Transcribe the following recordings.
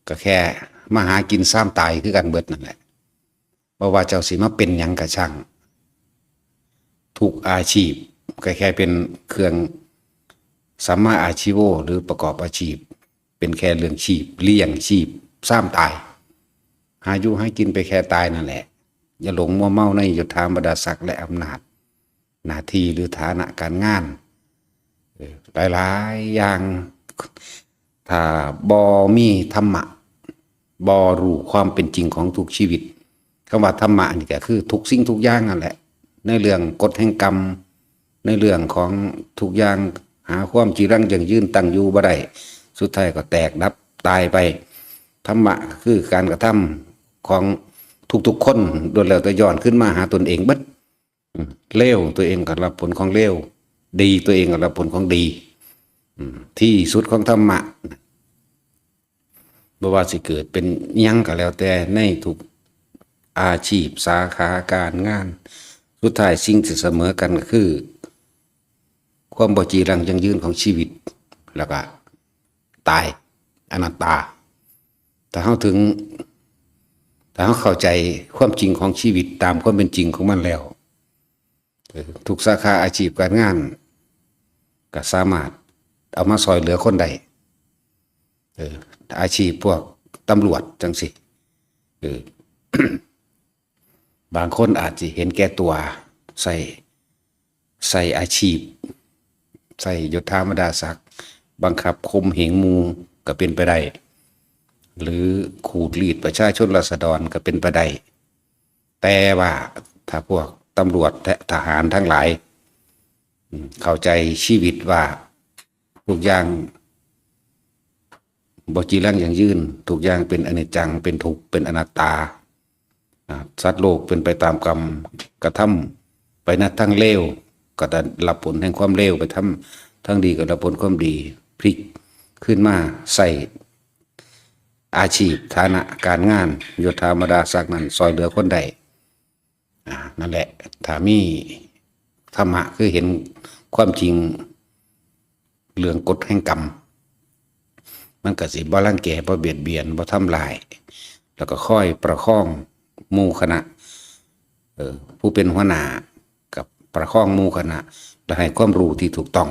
ก็แค่มาหากินซ้ำตายคือกันเบิดนั่นแหละเพราะว่าเจ้าสิมาเป็นหยังกระช่างทุกอาชีพก็แค่เป็นเครื่องสัมมาอาชีโวหรือประกอบอาชีพเป็นแค่เรื่องชีพเลี้ยงชีพซ้ำตายหาอยู่ให้กินไปแค่ตายนั่นแหละอย่าหลงมัวเมาในยศถาบรรดาศักดิ์และอำนาจหน้าที่หรือฐานะการงานหลายๆอย่างถ้าบ่มีธรรมะบ่รู้ความเป็นจริงของทุกชีวิตคำว่าธรรมะนี่ก็คือทุกสิ่งทุกอย่างนั่นแหละในเรื่องกฎแห่งกรรมในเรื่องของทุกอย่างหาความจีรังยั่งยืนตั้งอยู่บ่ได้สุดท้ายก็แตกดับตายไปธรรมะคือการกระทำของทุกๆคนโดยแล้วแต่ย้อนขึ้นมาหาตนเองเบิดเลวตัวเองก็รับผลของเลวดีตัวเองก็รับผลของดีที่สุดของธรรมะบ่ว่าสิเกิดเป็นยังก็แล้วแต่ในทุกอาชีพสาขาการงานสุดท้ายสิ่งที่เสมอกันก็คือความบ่จีรังยั่งยืนของชีวิตแล้วก็ตายอนัตตาถ้าเราเข้าใจความจริงของชีวิตตามความเป็นจริงของมันแล้วทุกสาขาอาชีพการงานก็สามารถเอามาซอยเหลือคนใดอาชีพพวกตำรวจจังสิบางคนอาจจะเห็นแก่ตัวใส่อาชีพใส่ยศถาบรรดาศักดิ์บังคับข่มเหงมูก็เป็นไปได้หรือขูดรีดประชาชนราษฎรก็เป็นไปได้แต่ว่าถ้าพวกตำรวจและทหารทั้งหลายเข้าใจชีวิตว่าทุกอย่างบ่จีรังยั่งยืนทุกอย่างเป็นอนิจจังเป็นทุกข์เป็นอนัตตาสัตว์โลกเป็นไปตามกรรมกระทำไปนะทั้งเลวก็จะรับผลแห่งความเลวไปทำทั้งดีก็รับผลความดีพลิกขึ้นมาใส่อาชีพฐานะการงานยศถาบรรดาศักดิ์นั้นซอยเหลือคนใดนั่นแหละถ้ามีธรรมะคือเห็นความจริงเรื่องกฎแห่งกรรมมันก็สิบ่รังแกบ่เบียดเบียนบ่ทำลายแล้วก็ค่อยประคองหมู่คณะผู้เป็นหัวหน้ากับประคองหมู่คณะและให้ความรู้ที่ถูกต้อง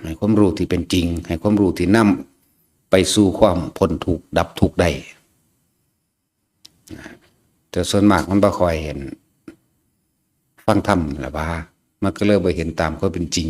ให้ความรู้ที่เป็นจริงให้ความรู้ที่นำไปสู่ความพ้นทุกข์ดับทุกข์ได้แต่ส่วนมากมันบ่ค่อยเห็นฟังธรรมล่ะว่ามันก็เลยบ่เห็นตามความเป็นจริง